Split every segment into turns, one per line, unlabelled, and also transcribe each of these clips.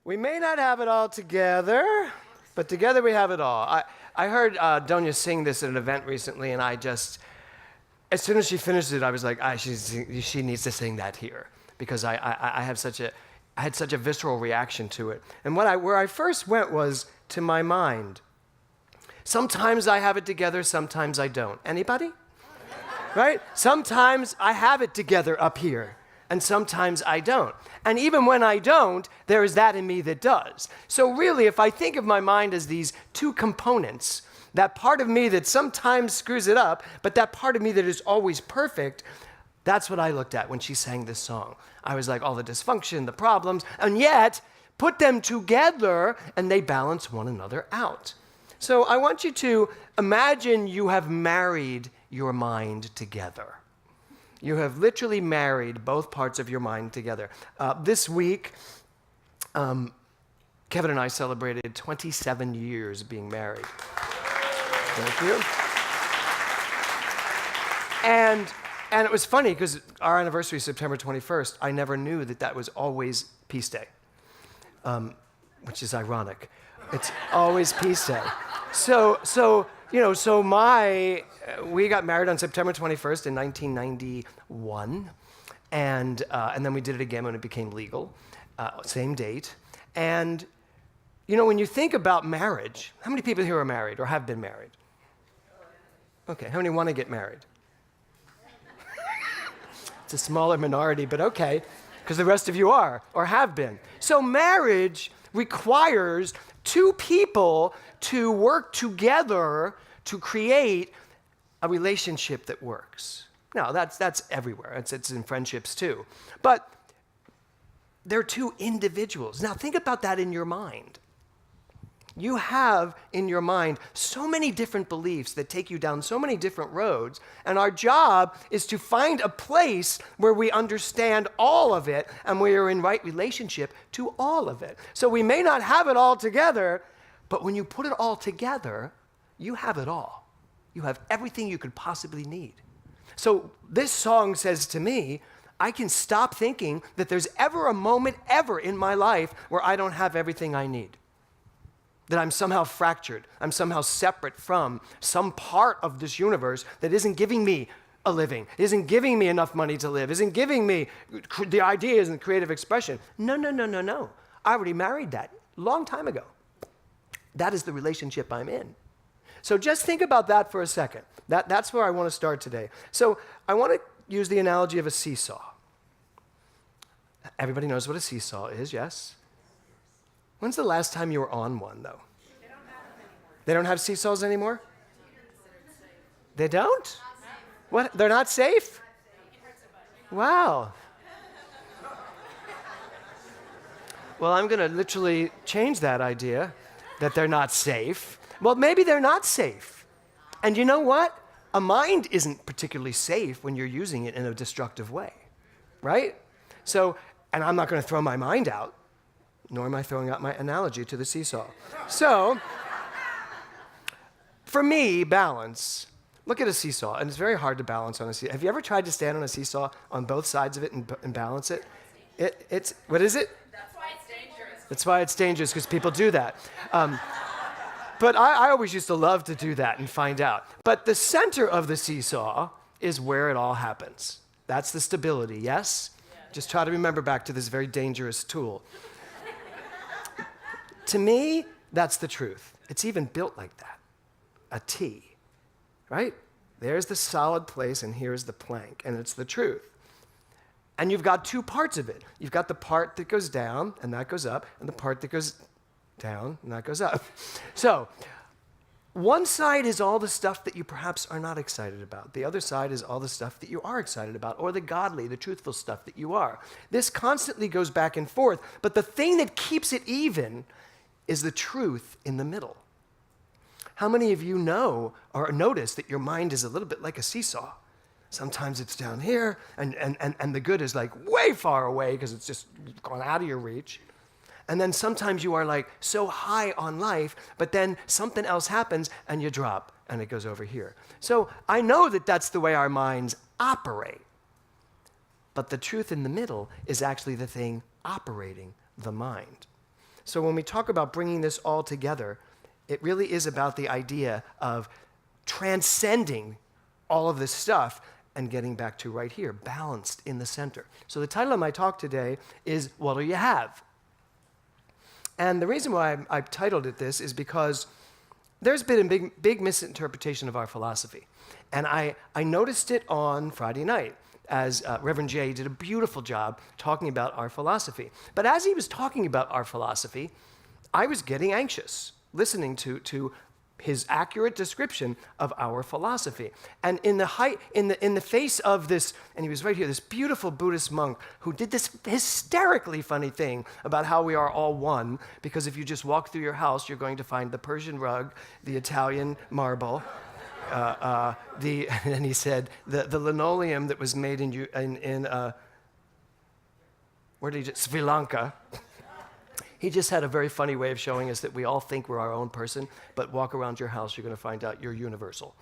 We may not have it all together, but together we have it all. I heard Donia sing this at an event recently, and I just, as soon as she finished it, I was like, she needs to sing that here, because I had such a visceral reaction to it. And where I first went was to my mind. Sometimes I have it together, sometimes I don't. Anybody? Right? Sometimes I have it together up here, and sometimes I don't. And even when I don't, there is that in me that does. So really, if I think of my mind as these two components, that part of me that sometimes screws it up, but that part of me that is always perfect, that's what I looked at when she sang this song. I was like, all the dysfunction, the problems, and yet put them together and they balance one another out. So I want you to imagine you have married your mind together. You have literally married both parts of your mind together. This week, Kevin and I celebrated 27 years being married. Thank you. And it was funny because our anniversary is September 21st. I never knew that was always Peace Day, which is ironic. It's always Peace Day. We got married on September 21st in 1991, and then we did it again when it became legal, same date. And, when you think about marriage, how many people here are married or have been married? Okay, how many want to get married? It's a smaller minority, but okay, because the rest of you are or have been. So marriage requires two people to work together to create a relationship that works. Now, that's everywhere. It's in friendships too. But they're two individuals. Now, think about that in your mind. You have in your mind so many different beliefs that take you down so many different roads, and our job is to find a place where we understand all of it and we are in right relationship to all of it. So we may not have it all together, but when you put it all together, you have it all. You have everything you could possibly need. So this song says to me, I can stop thinking that there's ever a moment ever in my life where I don't have everything I need. That I'm somehow fractured, I'm somehow separate from some part of this universe that isn't giving me a living, isn't giving me enough money to live, isn't giving me the ideas and creative expression. No. I already married that a long time ago. That is the relationship I'm in. So just think about that for a second. That's where I want to start today. So I want to use the analogy of a seesaw. Everybody knows what a seesaw is, yes? When's the last time you were on one, though? They don't have seesaws anymore? They don't? What? They're not safe? Wow. Well, I'm going to literally change that idea, that they're not safe. Well, maybe they're not safe. And you know what? A mind isn't particularly safe when you're using it in a destructive way, right? So, and I'm not going to throw my mind out, nor am I throwing out my analogy to the seesaw. So, for me, balance, look at a seesaw, and it's very hard to balance on a seesaw. Have you ever tried to stand on a seesaw on both sides of it and balance it? It's what is it?
That's why it's dangerous.
That's why it's dangerous, because people do that. But I always used to love to do that and find out. But the center of the seesaw is where it all happens. That's the stability, yes? Yeah. Just try to remember back to this very dangerous tool. To me, that's the truth. It's even built like that. A T, right? There's the solid place, and here's the plank, and it's the truth. And you've got two parts of it. You've got the part that goes down, and that goes up, and the part that goes down, and that goes up. So, one side is all the stuff that you perhaps are not excited about. The other side is all the stuff that you are excited about, or the godly, the truthful stuff that you are. This constantly goes back and forth, but the thing that keeps it even is the truth in the middle. How many of you know or notice that your mind is a little bit like a seesaw? Sometimes it's down here, and the good is like way far away because it's just gone out of your reach. And then sometimes you are like so high on life, but then something else happens and you drop and it goes over here. So I know that that's the way our minds operate. But the truth in the middle is actually the thing operating the mind. So when we talk about bringing this all together, it really is about the idea of transcending all of this stuff and getting back to right here, balanced in the center. So the title of my talk today is, What Do You Have? And the reason why I've titled it this is because there's been a big misinterpretation of our philosophy. And I noticed it on Friday night as Reverend Jay did a beautiful job talking about our philosophy. But as he was talking about our philosophy, I was getting anxious listening to his accurate description of our philosophy. And in the face of this, and he was right here, this beautiful Buddhist monk who did this hysterically funny thing about how we are all one, because if you just walk through your house, you're going to find the Persian rug, the Italian marble, and he said the linoleum that was made in where did he Sri Lanka. He just had a very funny way of showing us that we all think we're our own person, but walk around your house, you're going to find out you're universal.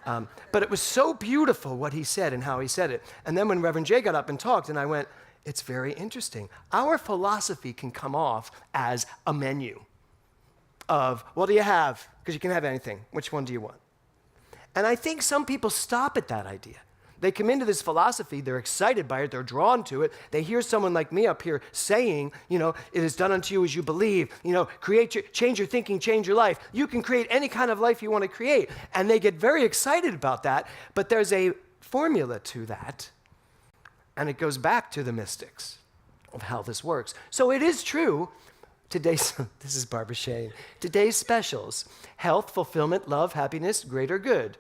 But it was so beautiful what he said and how he said it. And then when Reverend Jay got up and talked, and I went, it's very interesting. Our philosophy can come off as a menu of, what do you have? Because you can have anything. Which one do you want? And I think some people stop at that idea. They come into this philosophy, they're excited by it, they're drawn to it. They hear someone like me up here saying, it is done unto you as you believe. Change your thinking, change your life. You can create any kind of life you want to create. And they get very excited about that, but there's a formula to that. And it goes back to the mystics of how this works. So it is true. This is Barbara Shane. Today's specials: health, fulfillment, love, happiness, greater good.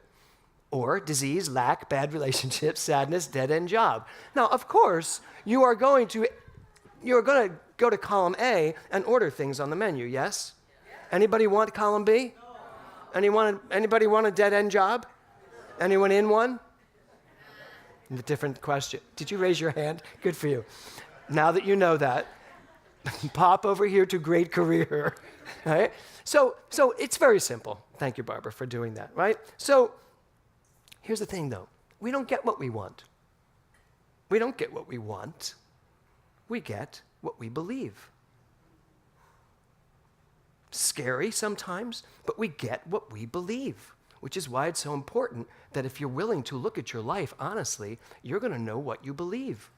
Or disease, lack, bad relationships, sadness, dead-end job. Now, of course, you are going to go to column A and order things on the menu, yes? Anybody want column B? Anybody want a dead-end job? Anyone in one? A different question. Did you raise your hand? Good for you. Now that you know that, pop over here to great career, right? So it's very simple. Thank you, Barbara, for doing that, right? So here's the thing, though. We don't get what we want. We don't get what we want. We get what we believe. Scary sometimes, but we get what we believe, which is why it's so important that if you're willing to look at your life honestly, you're going to know what you believe.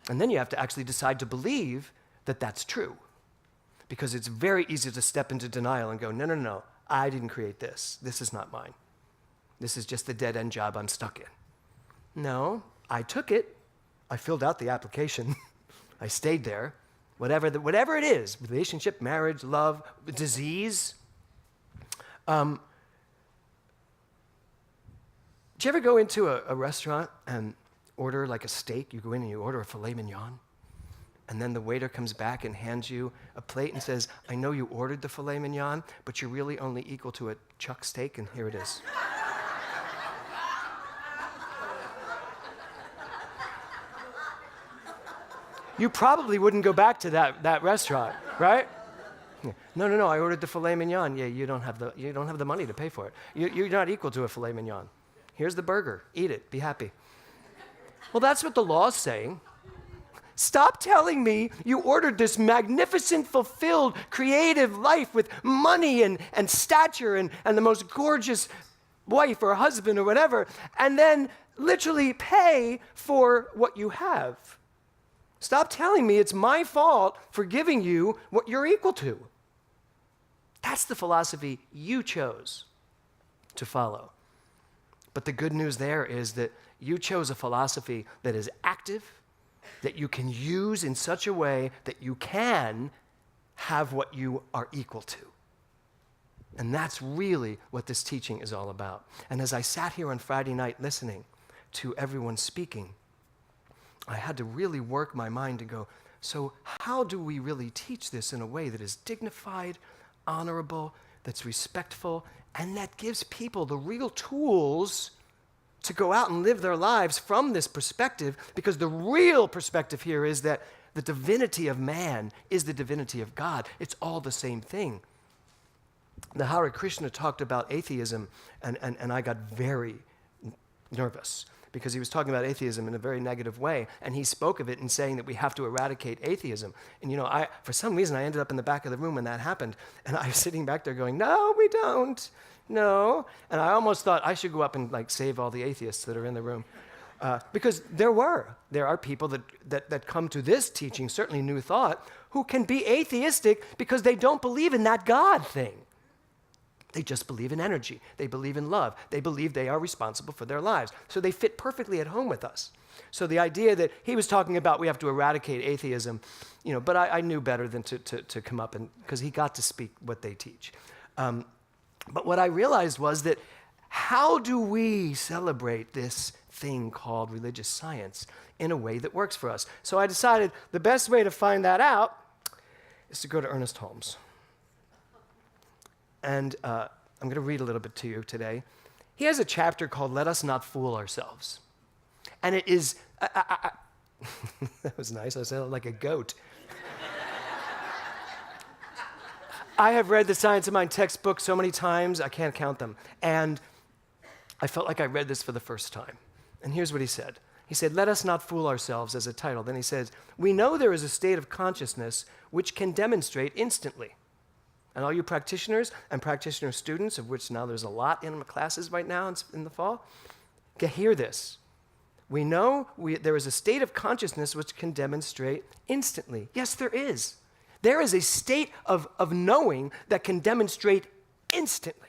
And then you have to actually decide to believe that that's true, because it's very easy to step into denial and go, no, I didn't create this. This is not mine. This is just the dead-end job I'm stuck in. No, I took it. I filled out the application. I stayed there. Whatever it is, relationship, marriage, love, disease. Did you ever go into a restaurant and order like a steak? You go in and you order a filet mignon, and then the waiter comes back and hands you a plate and says, I know you ordered the filet mignon, but you're really only equal to a chuck steak, and here it is. You probably wouldn't go back to that restaurant, right? No, I ordered the filet mignon. Yeah, you don't have the money to pay for it. You're not equal to a filet mignon. Here's the burger. Eat it. Be happy. Well, that's what the law's saying. Stop telling me you ordered this magnificent, fulfilled, creative life with money and stature and the most gorgeous wife or husband or whatever, and then literally pay for what you have. Stop telling me it's my fault for giving you what you're equal to. That's the philosophy you chose to follow. But the good news there is that you chose a philosophy that is active, that you can use in such a way that you can have what you are equal to. And that's really what this teaching is all about. And as I sat here on Friday night listening to everyone speaking, I had to really work my mind to go, so how do we really teach this in a way that is dignified, honorable, that's respectful, and that gives people the real tools to go out and live their lives from this perspective? Because the real perspective here is that the divinity of man is the divinity of God. It's all the same thing. The Hare Krishna talked about atheism, and I got very nervous because he was talking about atheism in a very negative way, and he spoke of it in saying that we have to eradicate atheism. And for some reason, I ended up in the back of the room when that happened, and I was sitting back there going, no, we don't, no. And I almost thought I should go up and save all the atheists that are in the room. Because there are people that come to this teaching, certainly New Thought, who can be atheistic because they don't believe in that God thing. They just believe in energy. They believe in love. They believe they are responsible for their lives. So they fit perfectly at home with us. So the idea that he was talking about we have to eradicate atheism, but I knew better than to come up because he got to speak what they teach. But what I realized was that how do we celebrate this thing called religious science in a way that works for us? So I decided the best way to find that out is to go to Ernest Holmes. And I'm going to read a little bit to you today. He has a chapter called Let Us Not Fool Ourselves. And it is, that was nice, I sounded like a goat. I have read the Science of Mind textbook so many times, I can't count them. And I felt like I read this for the first time. And here's what he said. He said, let us not fool ourselves as a title. Then he says, we know there is a state of consciousness which can demonstrate instantly. And all you practitioners and practitioner students, of which now there's a lot in classes right now in the fall, hear this. We know there is a state of consciousness which can demonstrate instantly. Yes, there is. There is a state of knowing that can demonstrate instantly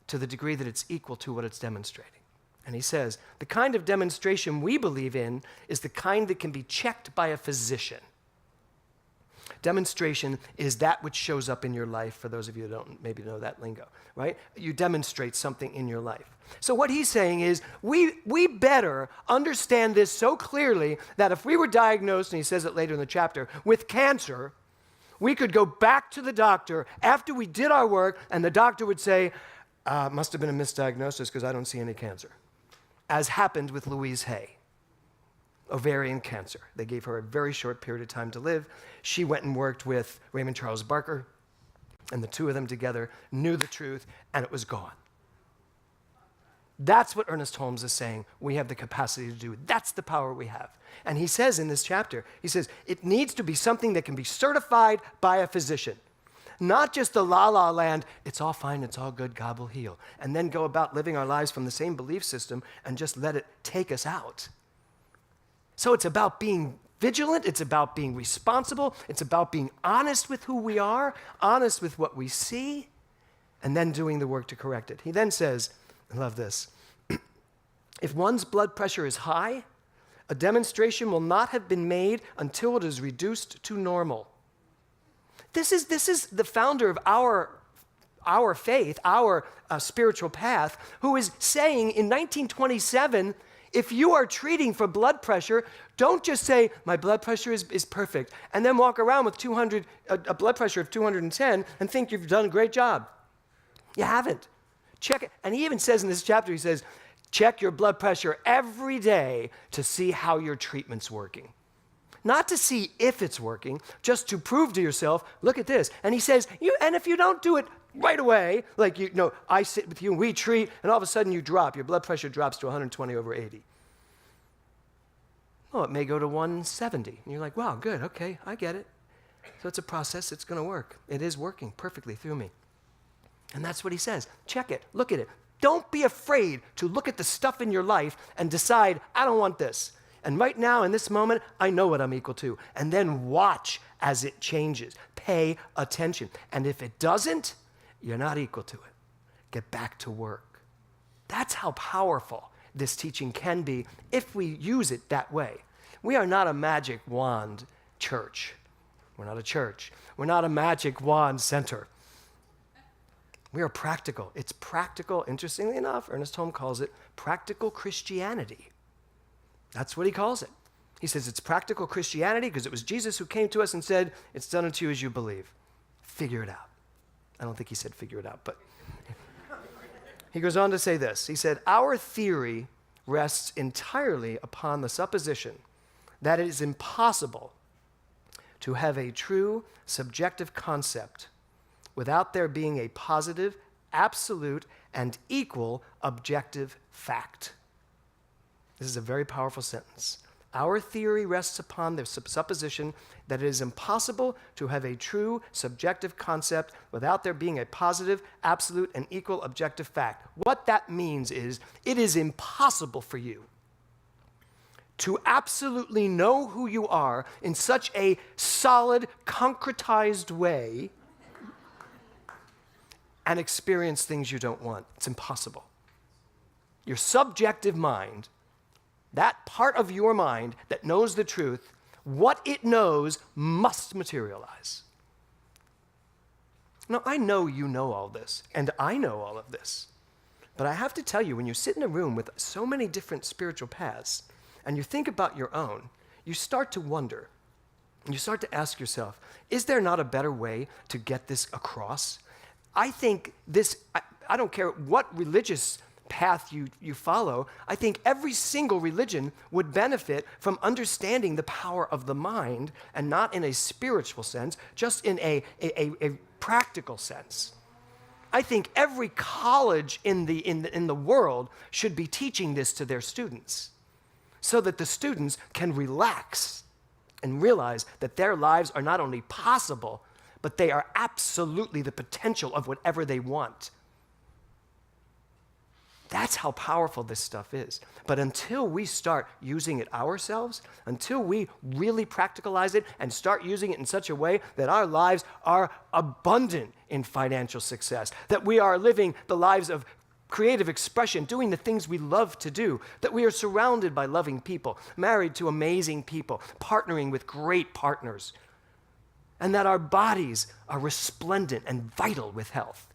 to the degree that it's equal to what it's demonstrating. And he says, the kind of demonstration we believe in is the kind that can be checked by a physician. Demonstration is that which shows up in your life, for those of you who don't maybe know that lingo, right? You demonstrate something in your life. So what he's saying is, we better understand this so clearly that if we were diagnosed, and he says it later in the chapter, with cancer, we could go back to the doctor after we did our work, and the doctor would say, must have been a misdiagnosis because I don't see any cancer. As happened with Louise Hay. Ovarian cancer. They gave her a very short period of time to live. She went and worked with Raymond Charles Barker, and the two of them together knew the truth, and it was gone. That's what Ernest Holmes is saying we have the capacity to do. That's the power we have. And he says in this chapter, he says, it needs to be something that can be certified by a physician. Not just the la-la land, it's all fine, it's all good, God will heal. And then go about living our lives from the same belief system and just let it take us out. So it's about being vigilant, it's about being responsible, it's about being honest with who we are, honest with what we see, and then doing the work to correct it. He then says, I love this, if one's blood pressure is high, a demonstration will not have been made until it is reduced to normal. This is the founder of our faith, our spiritual path, who is saying in 1927, if you are treating for blood pressure, don't just say, my blood pressure is perfect, and then walk around with a blood pressure of 210 and think you've done a great job. You haven't. Check it. And he even says in this chapter, he says, check your blood pressure every day to see how your treatment's working. Not to see if it's working, just to prove to yourself, look at this. And he says, and if you don't do it right away, I sit with you and we treat, and all of a sudden you drop, your blood pressure drops to 120/80. Well, it may go to 170. And you're like, wow, good, okay, I get it. So it's a process, it's going to work. It is working perfectly through me. And that's what he says. Check it, look at it. Don't be afraid to look at the stuff in your life and decide, I don't want this. And right now, in this moment, I know what I'm equal to. And then watch as it changes. Pay attention. And if it doesn't, you're not equal to it. Get back to work. That's how powerful this teaching can be if we use it that way. We are not a magic wand church. We're not a church. We're not a magic wand center. We are practical. It's practical. Interestingly enough, Ernest Holmes calls it practical Christianity. That's what he calls it. He says it's practical Christianity because it was Jesus who came to us and said, it's done unto you as you believe. Figure it out. I don't think he said figure it out, but he goes on to say this. He said, our theory rests entirely upon the supposition that it is impossible to have a true subjective concept without there being a positive, absolute, and equal objective fact. This is a very powerful sentence. Our theory rests upon the supposition that it is impossible to have a true subjective concept without there being a positive, absolute, and equal objective fact. What that means is it is impossible for you to absolutely know who you are in such a solid, concretized way and experience things you don't want. It's impossible. Your subjective mind, that part of your mind that knows the truth, what it knows must materialize. Now, I know you know all this, and I know all of this. But I have to tell you, when you sit in a room with so many different spiritual paths, and you think about your own, you start to wonder, and you start to ask yourself, is there not a better way to get this across? I think this, I don't care what religious path you follow, I think every single religion would benefit from understanding the power of the mind, and not in a spiritual sense, just in a practical sense. I think every college in the world should be teaching this to their students, so that the students can relax and realize that their lives are not only possible, but they are absolutely the potential of whatever they want. That's how powerful this stuff is. But until we start using it ourselves, until we really practicalize it and start using it in such a way that our lives are abundant in financial success, that we are living the lives of creative expression, doing the things we love to do, that we are surrounded by loving people, married to amazing people, partnering with great partners, and that our bodies are resplendent and vital with health.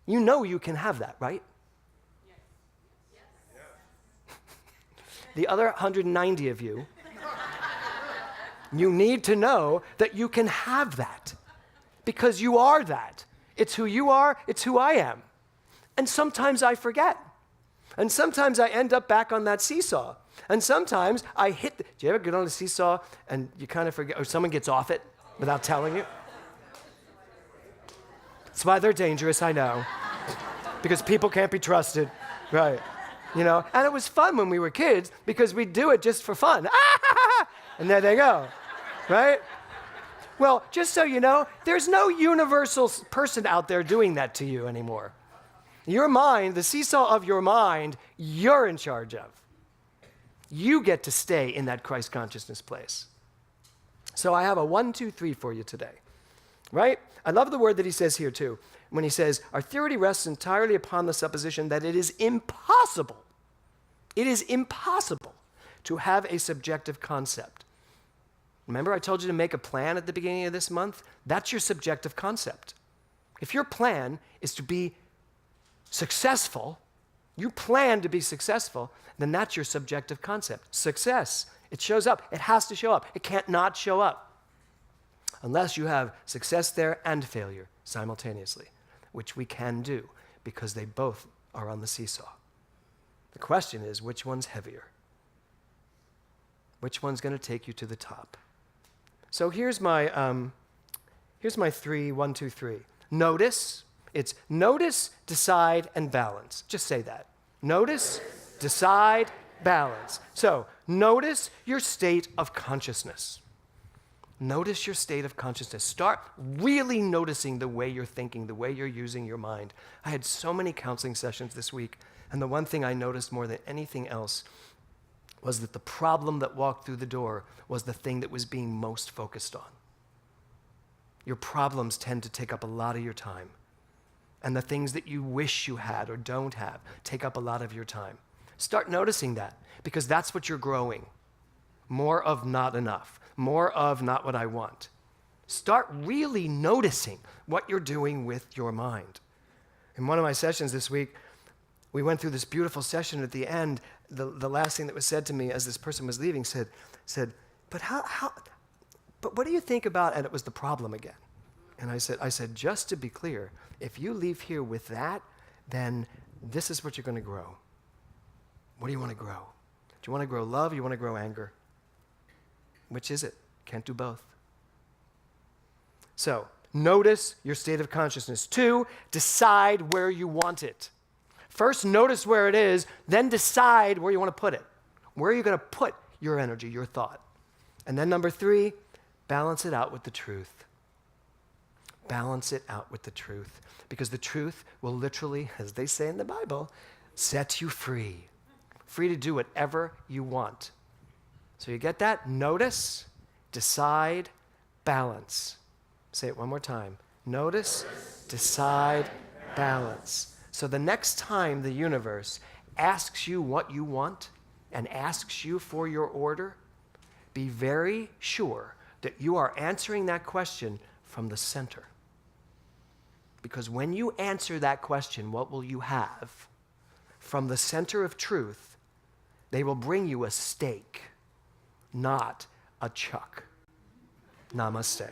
You know you can have that, right? Yes. The other 190 of you, you need to know that you can have that, because you are that. It's who you are, it's who I am. And sometimes I forget. And sometimes I end up back on that seesaw. And sometimes I hit do you ever get on a seesaw and you kind of forget, or someone gets off it without telling you? That's why they're dangerous, I know. Because people can't be trusted, right? You know, and it was fun when we were kids because we'd do it just for fun. And there they go, right? Well, just so you know, there's no universal person out there doing that to you anymore. Your mind, the seesaw of your mind, you're in charge of. You get to stay in that Christ consciousness place. So I have a 1, 2, 3 for you today, right? I love the word that he says here too, when he says, our theory rests entirely upon the supposition that it is impossible to have a subjective concept. Remember I told you to make a plan at the beginning of this month? That's your subjective concept. If your plan is to be successful, you plan to be successful, then that's your subjective concept. Success, it shows up. It has to show up. It can't not show up unless you have success there and failure simultaneously, which we can do because they both are on the seesaw. The question is, which one's heavier? Which one's going to take you to the top? So here's my 3, 1, 2, 3. Notice. It's notice, decide, and balance. Just say that. Notice, decide, balance. So, notice your state of consciousness. Notice your state of consciousness. Start really noticing the way you're thinking, the way you're using your mind. I had so many counseling sessions this week, and the one thing I noticed more than anything else was that the problem that walked through the door was the thing that was being most focused on. Your problems tend to take up a lot of your time. And the things that you wish you had or don't have take up a lot of your time. Start noticing that, because that's what you're growing. More of not enough. More of not what I want. Start really noticing what you're doing with your mind. In one of my sessions this week, we went through this beautiful session. At the end, the last thing that was said to me as this person was leaving said, but what do you think about, and it was the problem again. And I said, just to be clear, if you leave here with that, then this is what you're going to grow. What do you want to grow? Do you want to grow love or you want to grow anger? Which is it? Can't do both. So, notice your state of consciousness. 2, decide where you want it. First, notice where it is, then decide where you want to put it. Where are you going to put your energy, your thought? And then number 3, balance it out with the truth. Balance it out with the truth. Because the truth will literally, as they say in the Bible, set you free. Free to do whatever you want. So you get that? Notice, decide, balance. Say it one more time. Notice, decide, balance. So the next time the universe asks you what you want and asks you for your order, be very sure that you are answering that question from the center. Because when you answer that question, what will you have? From the center of truth, they will bring you a steak, not a chuck. Namaste.